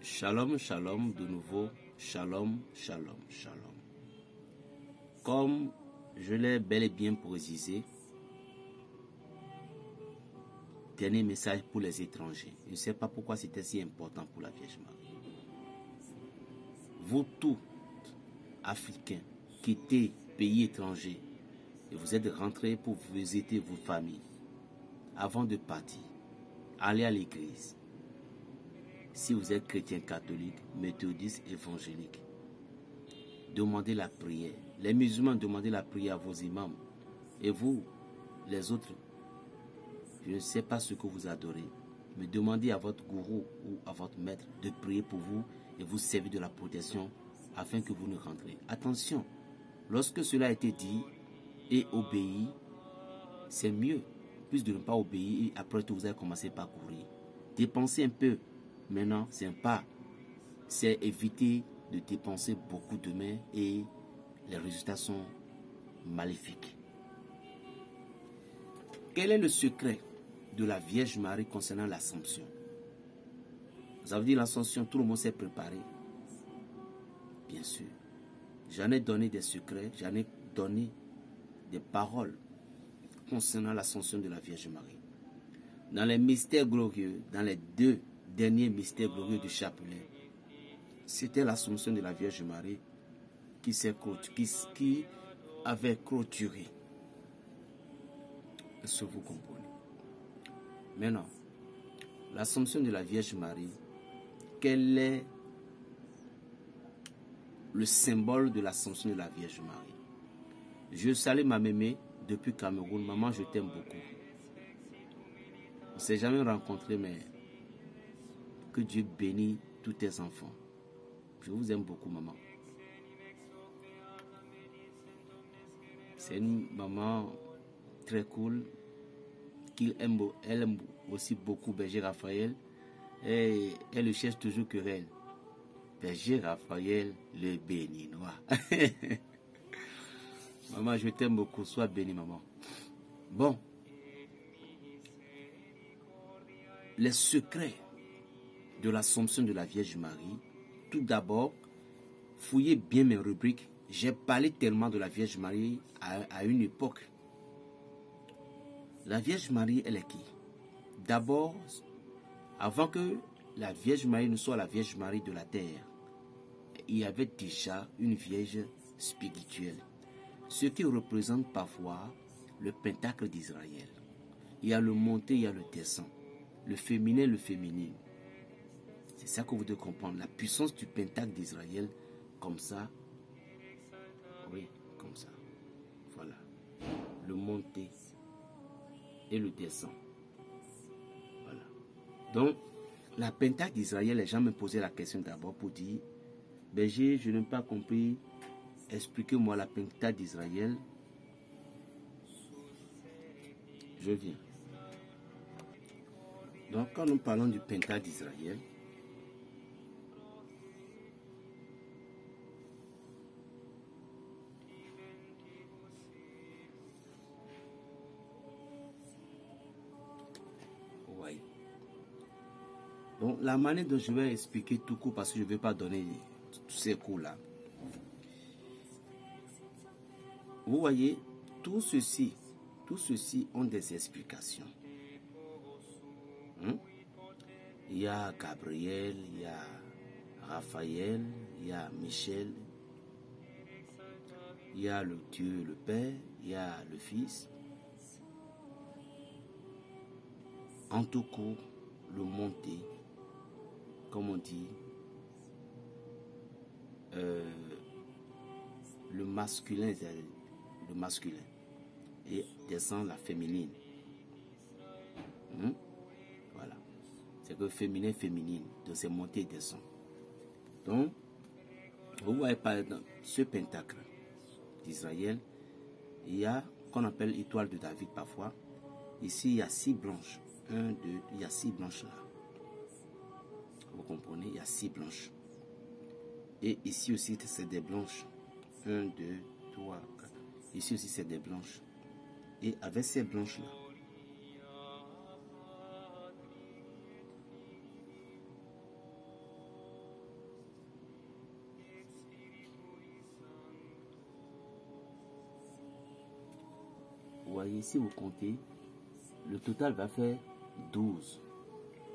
Shalom, shalom, de nouveau, shalom, shalom, shalom. Comme je l'ai bel et bien précisé, dernier message pour les étrangers. Je ne sais pas pourquoi c'était si important pour la Vierge Marie. Vous tous, Africains, quittez pays étrangers et vous êtes rentrés pour visiter vos familles. Avant de partir, allez à l'église. Si vous êtes chrétien catholique, méthodiste, évangélique, demandez la prière. Les musulmans, demandez la prière à vos imams. Et vous, les autres, je ne sais pas ce que vous adorez, mais demandez à votre gourou ou à votre maître de prier pour vous et vous servir de la protection afin que vous ne rentrez. Attention, lorsque cela a été dit et obéi, c'est mieux, plus de ne pas obéir et après tout vous allez commencer par courir. Dépensez un peu. Maintenant, c'est un pas. C'est éviter de dépenser beaucoup demain et les résultats sont maléfiques. Quel est le secret de la Vierge Marie concernant l'Assomption? Vous avez dit l'Assomption, tout le monde s'est préparé. Bien sûr. J'en ai donné des secrets, j'en ai donné des paroles concernant l'Assomption de la Vierge Marie. Dans les mystères glorieux, dans les deux dernier mystère glorieux du chapelet, c'était l'Assomption de la Vierge Marie qui avait clôturé. Est-ce que vous comprenez? Maintenant, l'Assomption de la Vierge Marie, quel est le symbole de l'Assomption de la Vierge Marie? Je salue ma mémé depuis Cameroun. Maman, je t'aime beaucoup. On ne s'est jamais rencontrés, mais que Dieu bénisse tous tes enfants. Je vous aime beaucoup, maman. C'est une maman très cool. Elle aime aussi beaucoup Berger Raphaël. Et elle le cherche toujours querelle. Berger Raphaël, le béninois. Maman, je t'aime beaucoup. Sois bénie, maman. Bon. Les secrets de l'Assomption de la Vierge Marie. Tout d'abord, fouillez bien mes rubriques. J'ai parlé tellement de la Vierge Marie à une époque. La Vierge Marie, elle est qui? D'abord, avant que la Vierge Marie ne soit la Vierge Marie de la terre, il y avait déjà une Vierge spirituelle. Ce qui représente parfois le pentacle d'Israël. Il y a le monté, il y a le descend. Le féminin, le féminin. C'est ça que vous devez comprendre. La puissance du pentacle d'Israël, comme ça. Oui, comme ça. Voilà. Le monté et le descend. Voilà. Donc, la pentacle d'Israël, les gens me posaient la question d'abord pour dire, Berger, je n'ai pas compris. Expliquez-moi la pentacle d'Israël. Je viens. Donc, quand nous parlons du pentacle d'Israël, oui. Donc, la manière dont je vais expliquer tout court, parce que je ne vais pas donner tous ces cours-là. Vous voyez, tout ceci ont des explications. Il y a Gabriel, il y a Raphaël, il y a Michel, il y a le Dieu, le Père, il y a le Fils. En tout cas, le monté, comme on dit, le masculin, et descend la féminine. Voilà. C'est que féminin, féminine, de ces montées et descend. Donc, vous voyez par exemple ce pentacle d'Israël, il y a, qu'on appelle étoile de David parfois. Ici, il y a 6 blanches. 1, 2, il y a 6 blanches là. Vous comprenez, il y a 6 blanches. Et ici aussi, c'est des blanches. 1, 2, 3, 4. Ici aussi, c'est des blanches. Et avec ces blanches là, mariés, si vous comptez, le total va faire 12.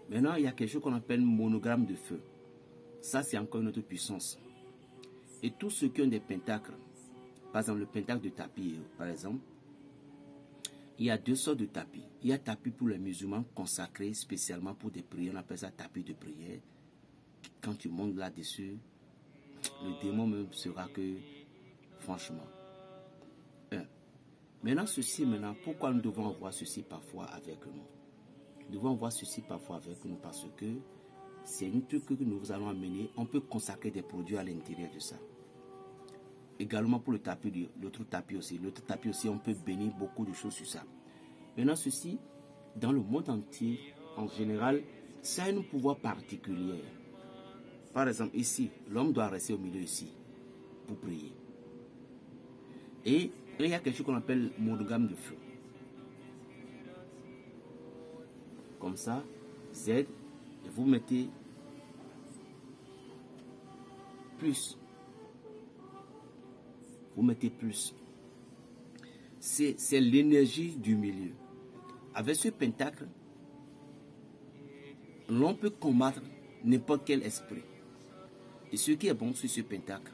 Maintenant, il y a quelque chose qu'on appelle monogramme de feu. Ça, c'est encore une autre puissance. Et tous ceux qui ont des pentacles, par exemple le pentacle de tapis, par exemple, il y a deux sortes de tapis. Il y a tapis pour les musulmans consacrés spécialement pour des prières. On appelle ça tapis de prière. Quand tu montes là-dessus, le démon même sera que, franchement. Maintenant, pourquoi nous devons voir ceci parfois avec nous? Nous devons voir ceci parfois avec nous parce que c'est un truc que nous allons amener. On peut consacrer des produits à l'intérieur de ça. Également pour le tapis, l'autre tapis aussi. L'autre tapis aussi, on peut bénir beaucoup de choses sur ça. Maintenant, ceci, dans le monde entier, en général, ça a un pouvoir particulier. Par exemple, ici, l'homme doit rester au milieu ici pour prier. Et il y a quelque chose qu'on appelle monogame de feu. Comme ça, Z, et vous mettez plus. Vous mettez plus. C'est l'énergie du milieu. Avec ce pentacle, l'on peut combattre n'importe quel esprit. Et ce qui est bon sur ce pentacle,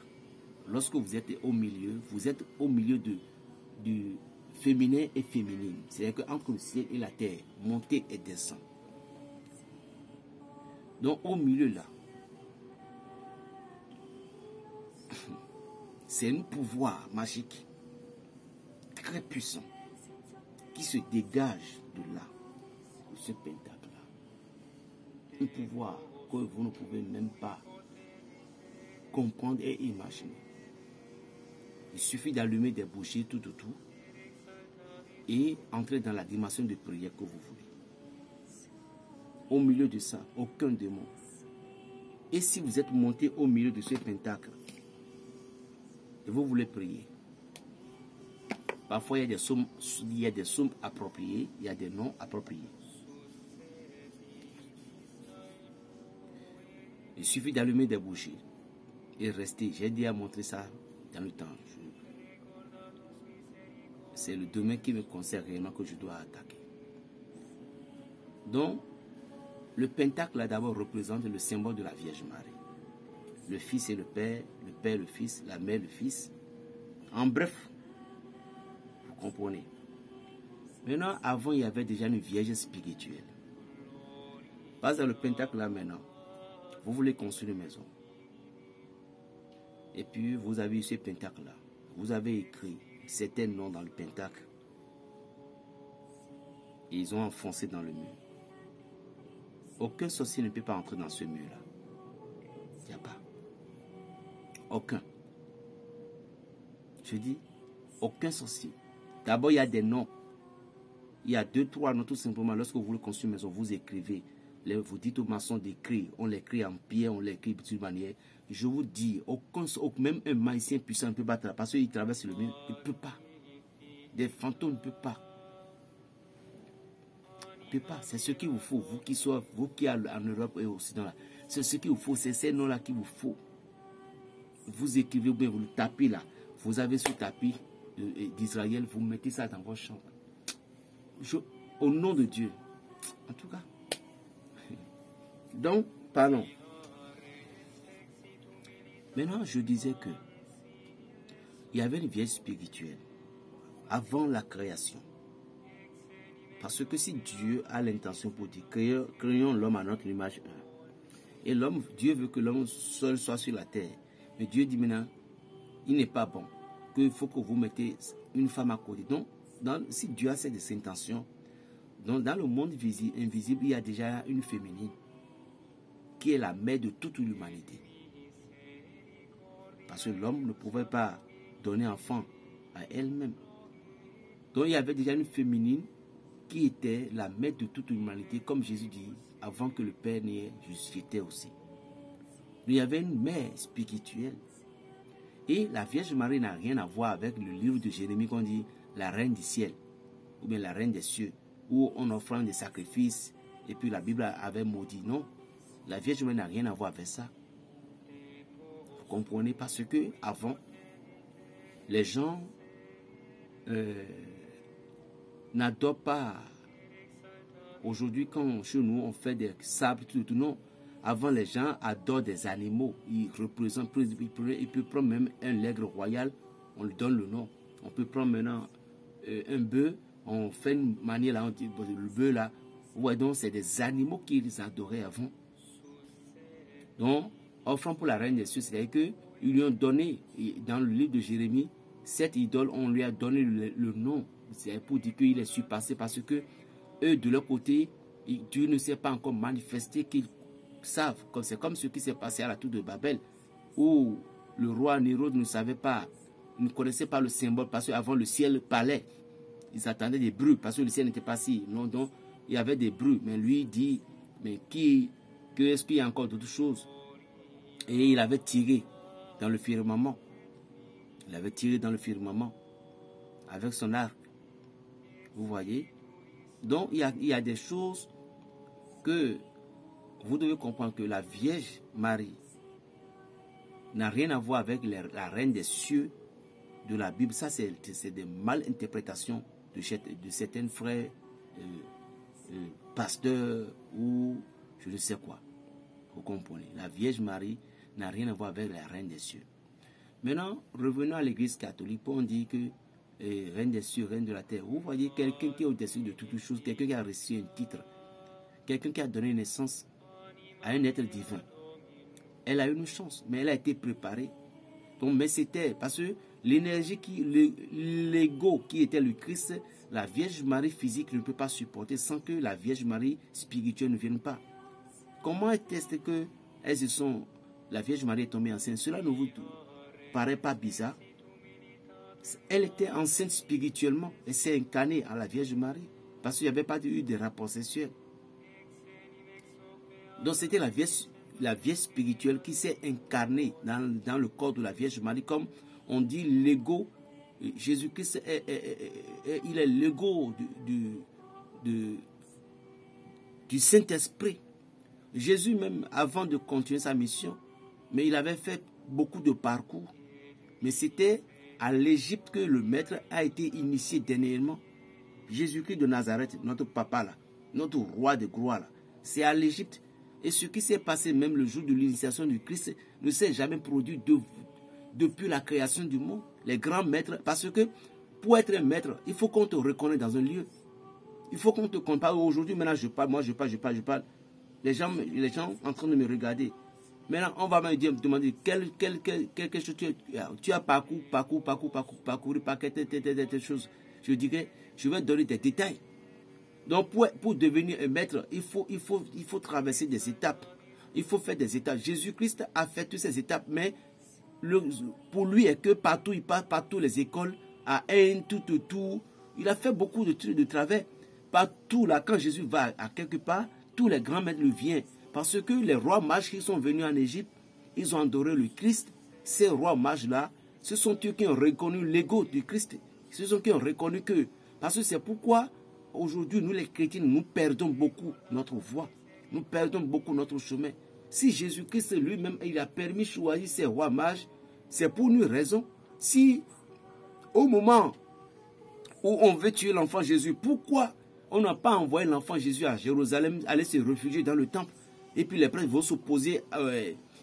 lorsque vous êtes au milieu du féminin et féminine. C'est-à-dire qu'entre le ciel et la terre, monter et descendre. Donc au milieu là, c'est un pouvoir magique très puissant qui se dégage de là, de ce pentacle-là. Un pouvoir que vous ne pouvez même pas comprendre et imaginer. Il suffit d'allumer des bougies tout autour et entrer dans la dimension de prière que vous voulez. Au milieu de ça, aucun démon. Et si vous êtes monté au milieu de ce pentacle et vous voulez prier, parfois il y a des sommes appropriées, il y a des non appropriés. Il suffit d'allumer des bougies et rester. J'ai déjà montré ça dans le temps. C'est le domaine qui me concerne réellement que je dois attaquer. Donc, le pentacle là d'abord représente le symbole de la Vierge Marie. Le Fils et le Père le Fils, la Mère le Fils. En bref, vous comprenez. Maintenant, avant, il y avait déjà une Vierge spirituelle. Pas dans le pentacle là maintenant. Vous voulez construire une maison. Et puis, vous avez eu ce pentacle là. Vous avez écrit certains noms dans le pentacle. Et ils ont enfoncé dans le mur. Aucun sorcier ne peut pas entrer dans ce mur-là. Il n'y a pas. Aucun. Je dis, aucun sorcier. D'abord, il y a des noms. Il y a 2, 3 noms tout simplement. Lorsque vous voulez construire une maison, vous écrivez. Vous dites aux maçons d'écrire. On l'écrit en pierre, on l'écrit de toute manière. Je vous dis, même un magicien puissant ne peut pas travailler. Parce qu'il traverse le mur, il ne peut pas. Des fantômes ne peuvent pas. Pas. C'est ce qu'il vous faut, vous qui êtes en Europe et au Occident là. C'est ce qu'il vous faut, c'est ces noms-là qu'il vous faut. Vous écrivez ou bien vous le tapez là. Vous avez ce tapis d'Israël, vous mettez ça dans votre chambre. Au nom de Dieu. En tout cas. Donc, parlons. Maintenant, je disais que il y avait une vieille spirituelle avant la création. Parce que si Dieu a l'intention pour dire, créons l'homme à notre image 1. Et l'homme, Dieu veut que l'homme seul soit sur la terre. Mais Dieu dit maintenant, il n'est pas bon. Qu'il faut que vous mettez une femme à côté. Donc, si Dieu a cette intention, donc dans le monde invisible, il y a déjà une féminine qui est la mère de toute l'humanité. Parce que l'homme ne pouvait pas donner enfant à elle-même. Donc il y avait déjà une féminine qui était la mère de toute l'humanité, comme Jésus dit, avant que le Père n'ait, j'étais aussi. Il y avait une mère spirituelle. Et la Vierge Marie n'a rien à voir avec le livre de Jérémie qu'on dit la reine du ciel, ou bien la reine des cieux, où on offre des sacrifices, et puis la Bible avait maudit. Non, la Vierge Marie n'a rien à voir avec ça. Vous comprenez? Parce que avant, les gens n'adore pas. Aujourd'hui, quand chez nous, on fait des sables, tout, non. Avant, les gens adorent des animaux. Ils représentent, ils peuvent prendre même un lègre royal, on lui donne le nom. On peut prendre maintenant un bœuf, on fait une manière là, on dit le bœuf là. Ouais, donc c'est des animaux qu'ils adoraient avant. Donc, offrant pour la reine des cieux, c'est-à-dire qu'ils lui ont donné, dans le livre de Jérémie, cette idole, on lui a donné le nom. C'est pour dire qu'il est surpassé parce que eux, de leur côté, Dieu ne s'est pas encore manifesté qu'ils savent. C'est comme ce qui s'est passé à la tour de Babel, où le roi Nérode ne savait pas, ne connaissait pas le symbole, parce qu'avant le ciel parlait. Ils attendaient des bruits, parce que le ciel n'était pas si. Non, donc, il y avait des bruits. Mais lui dit, mais est-ce qu'il y a encore d'autres choses? Et il avait tiré dans le firmament. Il avait tiré dans le firmament avec son arc. Vous voyez? Donc, il y a des choses que vous devez comprendre que la Vierge Marie n'a rien à voir avec la reine des cieux de la Bible. Ça, c'est des mal interprétations de certains frères pasteurs ou je ne sais quoi. Vous comprenez? La Vierge Marie n'a rien à voir avec la reine des cieux. Maintenant, revenons à l'église catholique pour dire que reine des cieux, reine de la terre. Vous voyez quelqu'un qui est au-dessus de toutes choses, quelqu'un qui a reçu un titre, quelqu'un qui a donné naissance à un être divin. Elle a eu une chance, mais elle a été préparée. Donc, mais c'était parce que l'énergie, l'ego qui était le Christ, la Vierge Marie physique ne peut pas supporter sans que la Vierge Marie spirituelle ne vienne pas. Comment est-ce que la Vierge Marie est tombée enceinte? Cela ne vous paraît pas bizarre? Elle était enceinte spirituellement et s'est incarnée à la Vierge Marie parce qu'il n'y avait pas eu de rapport sexuel. Donc c'était la Vierge spirituelle qui s'est incarnée dans le corps de la Vierge Marie, comme on dit l'ego. Jésus-Christ, il est l'ego du Saint-Esprit. Jésus même, avant de continuer sa mission, mais il avait fait beaucoup de parcours. Mais c'était à l'Égypte que le maître a été initié dernièrement. Jésus-Christ de Nazareth, notre papa là, notre roi de gloire là, c'est à l'Égypte. Et ce qui s'est passé même le jour de l'initiation du Christ ne s'est jamais produit depuis la création du monde. Les grands maîtres, parce que pour être un maître, il faut qu'on te reconnaisse dans un lieu. Il faut qu'on te compare. Aujourd'hui, maintenant je parle, moi je parle. Les gens en train de me regarder. Maintenant, on va me demander quelque chose tu as parcouru par quelque chose. Je dirais, je vais donner des détails. Donc, pour devenir un maître, il faut traverser des étapes. Il faut faire des étapes. Jésus-Christ a fait toutes ces étapes, mais pour lui, est que partout, il passe par toutes les écoles, à tout. Il a fait beaucoup de trucs de travers. Partout, là, quand Jésus va à quelque part, tous les grands maîtres lui viennent. Parce que les rois mages qui sont venus en Égypte, ils ont adoré le Christ. Ces rois mages-là, ce sont eux qui ont reconnu l'ego du Christ. Ce sont eux qui ont reconnu que... Parce que c'est pourquoi, aujourd'hui, nous les chrétiens, nous perdons beaucoup notre voie. Nous perdons beaucoup notre chemin. Si Jésus-Christ lui-même, il a permis de choisir ces rois mages, c'est pour une raison. Si, au moment où on veut tuer l'enfant Jésus, pourquoi on n'a pas envoyé l'enfant Jésus à Jérusalem, aller se réfugier dans le temple? Et puis les prêtres vont s'opposer,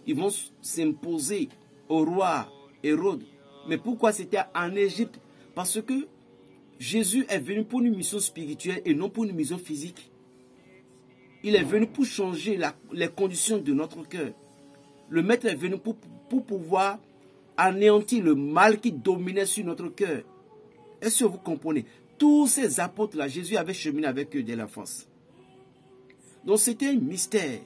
ils vont s'imposer au roi Hérode. Mais pourquoi c'était en Égypte? Parce que Jésus est venu pour une mission spirituelle et non pour une mission physique. Il est venu pour changer les conditions de notre cœur. Le maître est venu pour pouvoir anéantir le mal qui dominait sur notre cœur. Est-ce que vous comprenez? Tous ces apôtres-là, Jésus avait cheminé avec eux dès l'enfance. Donc c'était un mystère.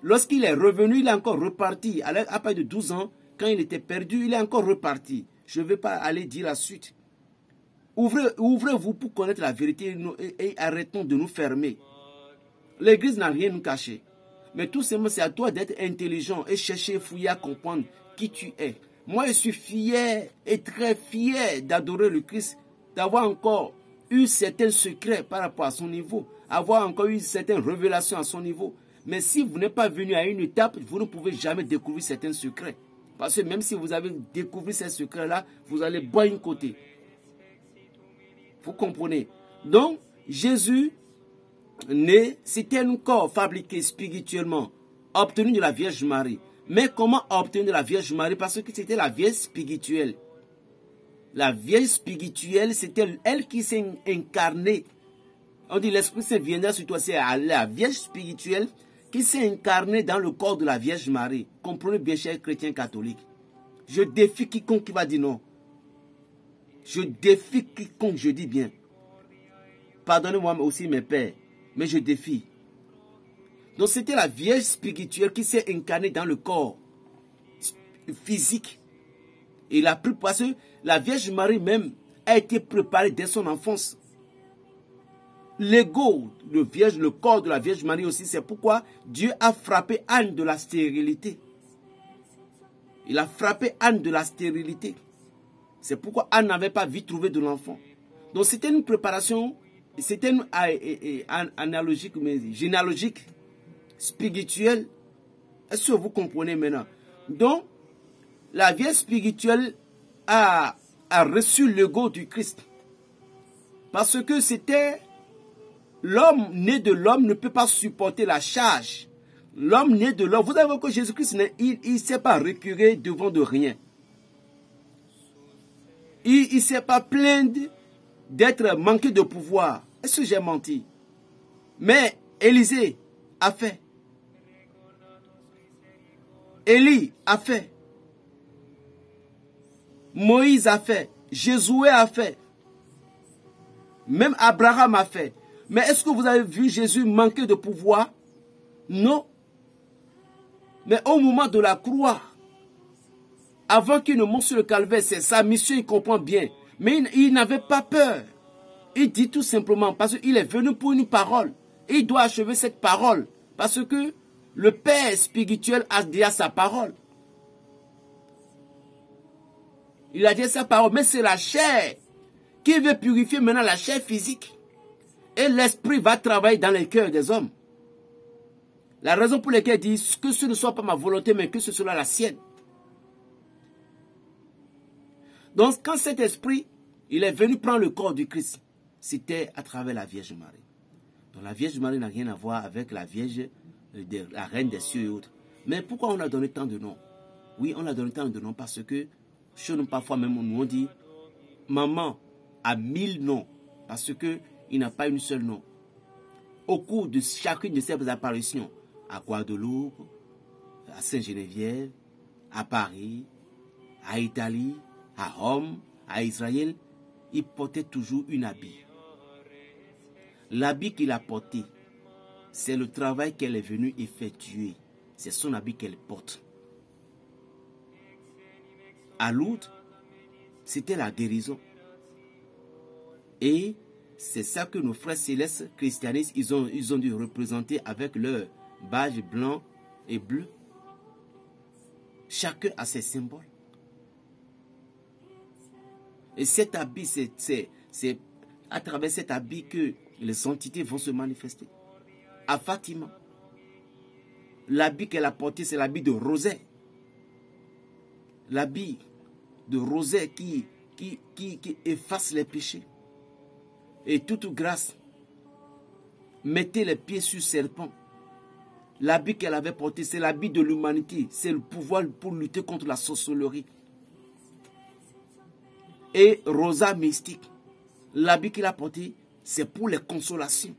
Lorsqu'il est revenu, il est encore reparti. À partir de 12 ans, quand il était perdu, il est encore reparti. Je ne vais pas aller dire la suite. Ouvrez-vous pour connaître la vérité et arrêtons de nous fermer. L'Église n'a rien à nous cacher. Mais tout simplement, c'est à toi d'être intelligent et chercher, fouiller à comprendre qui tu es. Moi, je suis fier et très fier d'adorer le Christ, d'avoir encore eu certains secrets par rapport à son niveau, avoir encore eu certaines révélations à son niveau. Mais si vous n'êtes pas venu à une étape, vous ne pouvez jamais découvrir certains secrets. Parce que même si vous avez découvert ces secrets-là, vous allez boire une côté. Vous comprenez? Donc, Jésus, c'était un corps fabriqué spirituellement, obtenu de la Vierge Marie. Mais comment obtenir de la Vierge Marie? Parce que c'était la Vierge spirituelle. La Vierge spirituelle, c'était elle qui s'est incarnée. On dit l'Esprit Saint viendra sur toi. C'est la Vierge spirituelle qui s'est incarnée dans le corps de la Vierge Marie. Comprenez bien, chers chrétiens catholiques. Je défie quiconque qui va dire non. Je défie quiconque, je dis bien. Pardonnez-moi aussi mes pères, mais je défie. Donc c'était la Vierge spirituelle qui s'est incarnée dans le corps physique. Et la plus parce que la Vierge Marie même a été préparée dès son enfance. L'ego, le corps de la Vierge Marie aussi, c'est pourquoi Dieu a frappé Anne de la stérilité. Il a frappé Anne de la stérilité. C'est pourquoi Anne n'avait pas vite trouvé de l'enfant. Donc c'était une préparation, c'était une analogique, mais généalogique, spirituelle. Est-ce que vous comprenez maintenant? Donc, la Vierge spirituelle a reçu l'ego du Christ. Parce que c'était l'homme né de l'homme ne peut pas supporter la charge. L'homme né de l'homme, vous savez que Jésus-Christ, il ne s'est pas reculé devant de rien. Il ne s'est pas plaint d'être manqué de pouvoir. Est-ce que j'ai menti? Mais Élisée a fait. Élie a fait. Moïse a fait. Josué a fait. Même Abraham a fait. Mais est-ce que vous avez vu Jésus manquer de pouvoir? Non. Mais au moment de la croix, avant qu'il ne monte sur le calvaire, c'est sa mission, il comprend bien. Mais il n'avait pas peur. Il dit tout simplement, parce qu'il est venu pour une parole. Et il doit achever cette parole. Parce que le Père spirituel a dit sa parole. Il a dit sa parole, mais c'est la chair qui veut purifier maintenant la chair physique. Et l'esprit va travailler dans les cœurs des hommes. La raison pour laquelle il dit que ce ne soit pas ma volonté, mais que ce soit la sienne. Donc, quand cet esprit, il est venu prendre le corps du Christ, c'était à travers la Vierge Marie. Donc, la Vierge Marie n'a rien à voir avec la Vierge, la Reine des cieux et autres. Mais pourquoi on a donné tant de noms? Oui, on a donné tant de noms parce que, chez nous, parfois même, on dit, maman a 1000 noms, parce qu'il n'a pas une seule nom. Au cours de chacune de ces apparitions, à Guadeloupe, à Saint-Geneviève, à Paris, à Italie, à Rome, à Israël, il portait toujours une habit. L'habit qu'il a porté, c'est le travail qu'elle est venue effectuer. C'est son habit qu'elle porte. À Lourdes, c'était la guérison. Et c'est ça que nos frères célestes christianistes, ils ont dû représenter avec leur badge blanc et bleu. Chacun a ses symboles. Et cet habit, c'est à travers cet habit que les entités vont se manifester. À Fatima, l'habit qu'elle a porté, c'est l'habit de rosée. L'habit de rosée qui efface les péchés. Et toute grâce, mettez les pieds sur serpent. L'habit qu'elle avait porté, c'est l'habit de l'humanité. C'est le pouvoir pour lutter contre la sorcellerie. Et Rosa mystique, l'habit qu'il a porté, c'est pour les consolations.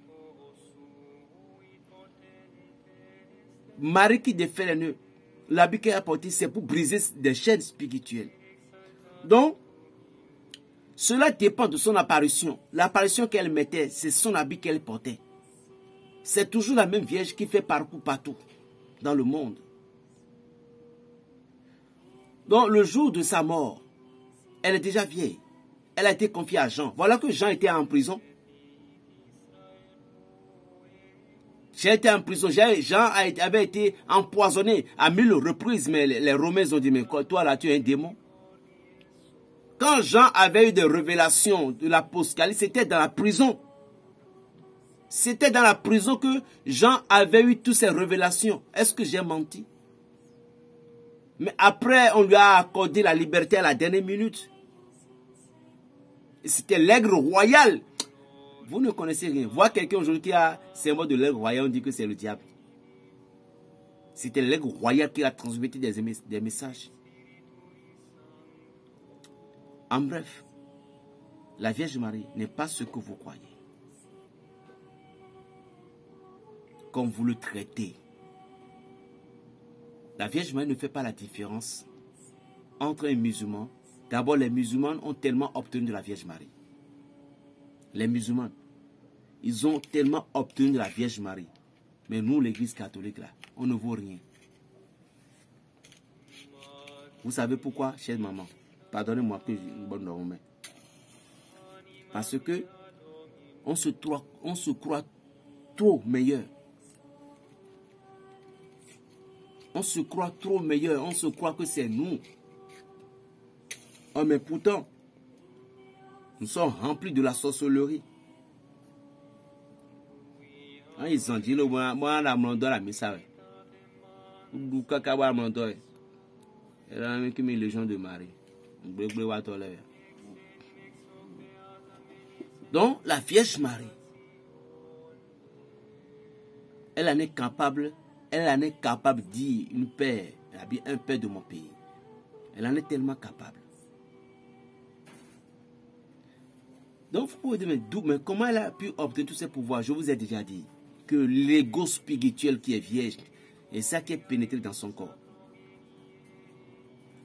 Marie qui défait les nœuds, l'habit qu'elle a porté, c'est pour briser des chaînes spirituelles. Donc, cela dépend de son apparition. L'apparition qu'elle mettait, c'est son habit qu'elle portait. C'est toujours la même Vierge qui fait parcours partout dans le monde. Donc, le jour de sa mort, elle est déjà vieille. Elle a été confiée à Jean. Voilà que Jean était en prison. Jean était en prison. Jean avait été empoisonné à 1000 reprises. Mais les Romains ont dit, mais toi là, tu es un démon. Quand Jean avait eu des révélations de l'Apocalypse, c'était dans la prison. C'était dans la prison que Jean avait eu toutes ces révélations. Est-ce que j'ai menti? Mais après, on lui a accordé la liberté à la dernière minute. C'était l'aigle royal. Vous ne connaissez rien. Voir quelqu'un aujourd'hui qui a symbole de l'aigle royal, on dit que c'est le diable. C'était l'aigle royal qui a transmis des messages. En bref, la Vierge Marie n'est pas ce que vous croyez. Comme vous le traitez. La Vierge Marie ne fait pas la différence entre un musulman. D'abord, les musulmans ont tellement obtenu de la Vierge Marie. Les musulmans, ils ont tellement obtenu de la Vierge Marie. Mais nous, l'église catholique, là, on ne vaut rien. Vous savez pourquoi, chère maman? Pardonnez-moi que j'ai une bonne norme. Parce que on se croit trop meilleur. On se croit trop meilleur. On se croit que c'est nous. Oh, mais pourtant, nous sommes remplis de la sorcellerie. Ils ont dit, moi, la mando la missa. Ou kaka la mando. Elle a même mis les gens de Marie. Donc, la Vierge Marie, elle en est capable de dire un père de mon pays. Elle en est tellement capable. Donc, vous pouvez dire, mais comment elle a pu obtenir tous ces pouvoirs? Je vous ai déjà dit que l'ego spirituel qui est vierge, et ça qui est pénétré dans son corps.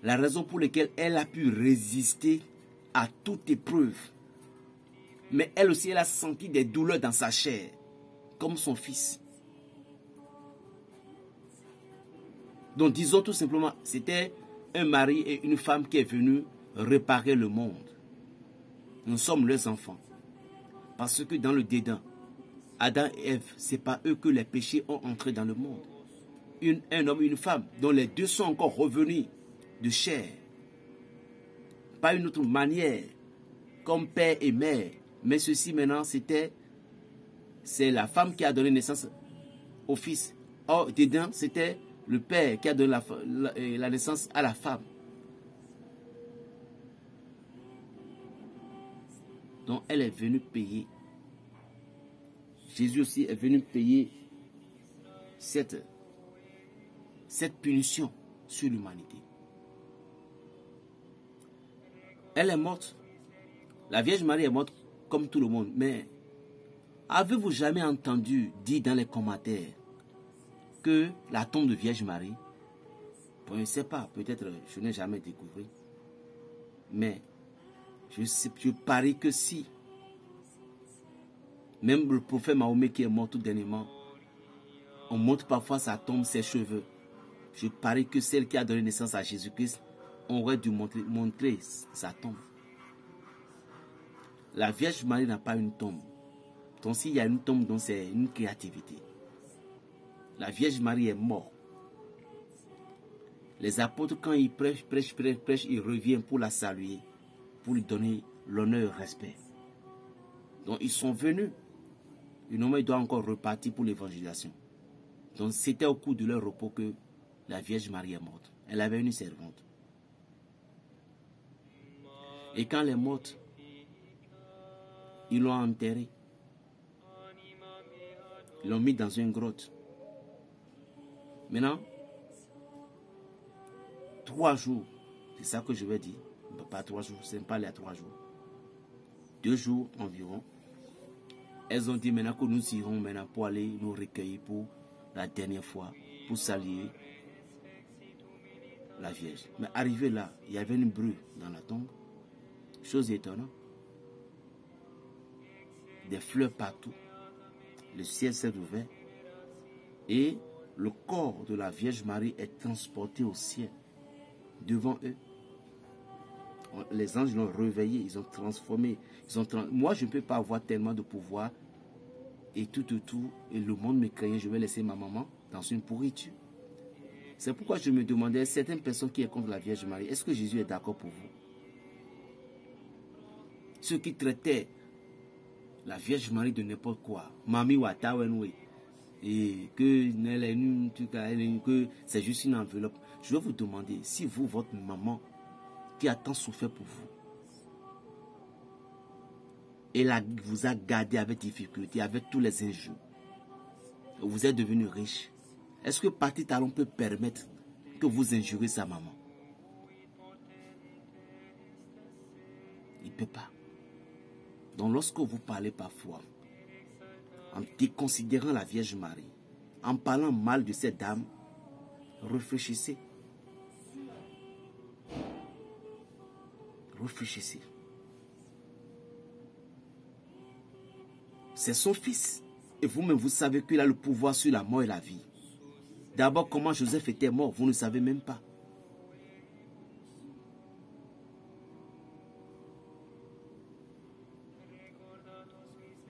La raison pour laquelle elle a pu résister à toute épreuve. Mais elle aussi, elle a senti des douleurs dans sa chair, comme son fils. Donc, disons tout simplement, c'était un mari et une femme qui est venu réparer le monde. Nous sommes leurs enfants. Parce que dans le dédain, Adam et Ève, ce n'est pas eux que les péchés ont entré dans le monde. Un homme et une femme, dont les deux sont encore revenus de chair. Pas une autre manière, comme père et mère. Mais ceci maintenant, c'est la femme qui a donné naissance au fils. Or, dedans, c'était le père qui a donné la naissance à la femme. Donc, elle est venue payer. Jésus aussi est venu payer cette punition sur l'humanité. Elle est morte. La Vierge Marie est morte comme tout le monde. Mais avez-vous jamais entendu dire dans les commentaires que la tombe de Vierge Marie, bon, je ne sais pas, peut-être je n'ai jamais découvert. Mais je parie que si, même le prophète Mahomet qui est mort tout dernièrement, on montre parfois sa tombe, ses cheveux. Je parie que celle qui a donné naissance à Jésus-Christ aurait dû montrer sa tombe. La Vierge Marie n'a pas une tombe. Donc s'il y a une tombe, donc c'est une créativité. La Vierge Marie est morte. Les apôtres, quand ils prêchent, ils reviennent pour la saluer, pour lui donner l'honneur et le respect. Donc ils sont venus. Et normalement, ils doivent encore repartir pour l'évangélisation. Donc c'était au cours de leur repos que la Vierge Marie est morte. Elle avait une servante. Et quand elle est morte, ils l'ont enterrée. Ils l'ont mis dans une grotte. Maintenant, 3 jours, c'est ça que je vais dire. Pas 3 jours, ce n'est pas les 3 jours. 2 jours environ. Elles ont dit maintenant que nous irons maintenant pour aller nous recueillir pour la dernière fois, pour saluer la Vierge. Mais arrivé là, il y avait une brûle dans la tombe. Chose étonnante. Des fleurs partout. Le ciel s'est ouvert. Et le corps de la Vierge Marie est transporté au ciel. Devant eux. Les anges l'ont réveillé. Ils ont transformé. Moi, je ne peux pas avoir tellement de pouvoir. Et tout. Et le monde me craignait. Je vais laisser ma maman dans une pourriture. C'est pourquoi je me demandais, certaines personnes qui sont contre la Vierge Marie, est-ce que Jésus est d'accord pour vous? Ceux qui traitaient la Vierge Marie de n'importe quoi, Mami Watawenwe, et que c'est juste une enveloppe. Je vais vous demander, si vous, votre maman, qui a tant souffert pour vous, Elle vous a gardé avec difficulté, avec tous les injures. Vous êtes devenu riche. Est-ce que Patrick Talon peut permettre que vous injuriez sa maman? Il ne peut pas. Donc lorsque vous parlez parfois, en déconsidérant la Vierge Marie, en parlant mal de cette dame, réfléchissez. Réfléchissez. C'est son fils. Et vous-même, vous savez qu'il a le pouvoir sur la mort et la vie. D'abord, comment Joseph était mort, vous ne savez même pas.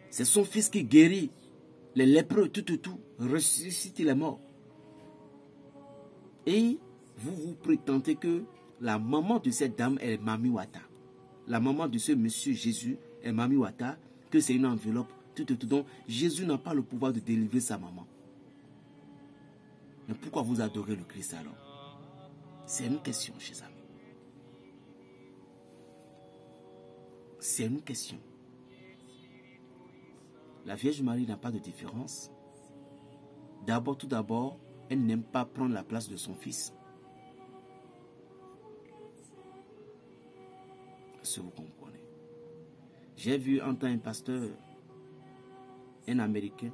C'est son fils qui guérit les lépreux, tout, ressuscite les morts. Et vous prétendez que la maman de cette dame est Mami Wata. La maman de ce monsieur Jésus est Mami Wata, que c'est une enveloppe, tout. Donc Jésus n'a pas le pouvoir de délivrer sa maman. Mais pourquoi vous adorez le Christ alors? C'est une question, chers amis. C'est une question. La Vierge Marie n'a pas de différence. Tout d'abord, elle n'aime pas prendre la place de son fils. Si vous comprenez. J'ai vu un temps un pasteur, un Américain,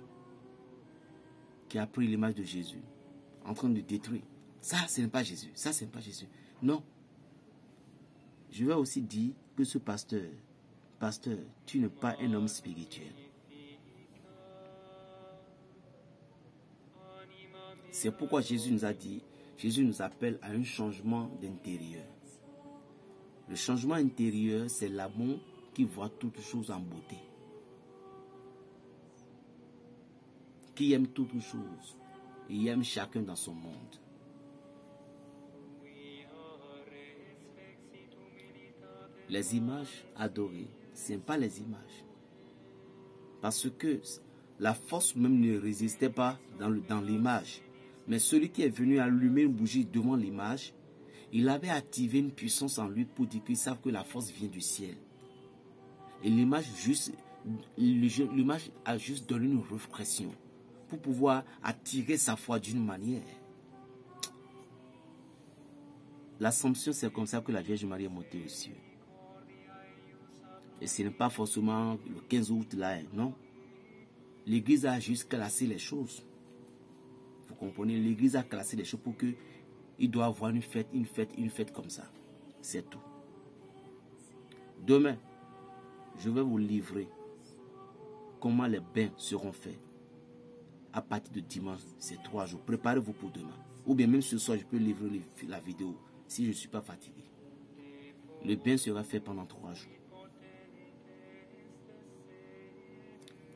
qui a pris l'image de Jésus, en train de détruire. Ça, ce n'est pas Jésus. Ça, ce n'est pas Jésus. Non. Je vais aussi dire que ce pasteur, tu n'es pas un homme spirituel. C'est pourquoi Jésus nous a dit, Jésus nous appelle à un changement d'intérieur. Le changement intérieur, c'est l'amour qui voit toutes choses en beauté. Qui aime toutes choses et aime chacun dans son monde. Les images adorées, ce n'est pas les images. Parce que la force même ne résistait pas dans l'image. Mais celui qui est venu allumer une bougie devant l'image, il avait activé une puissance en lui pour dire qu'ils savent que la force vient du ciel. Et l'image a juste donné une réflexion pour pouvoir attirer sa foi d'une manière. L'Assomption, c'est comme ça que la Vierge Marie est montée aux cieux. Et ce n'est pas forcément le 15 août là, non. L'Église a juste classé les choses. Vous comprenez, l'Église a classé les choses pour que il doit avoir une fête comme ça. C'est tout. Demain, je vais vous livrer comment les bains seront faits. À partir de dimanche, c'est 3 jours. Préparez-vous pour demain. Ou bien même ce soir, je peux livrer la vidéo si je ne suis pas fatigué. Le bain sera fait pendant 3 jours.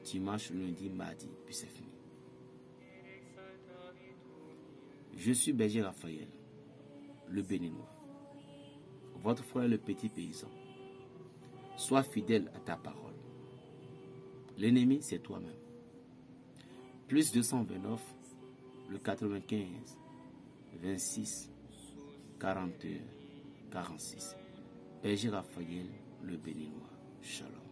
Dimanche, lundi, mardi, puis c'est fini. Je suis Berger Raphaël, le Béninois, votre frère le petit paysan. Sois fidèle à ta parole. L'ennemi, c'est toi-même. Plus 229, le 95, 26, 41, 46. Berger Raphaël, le Béninois. Shalom.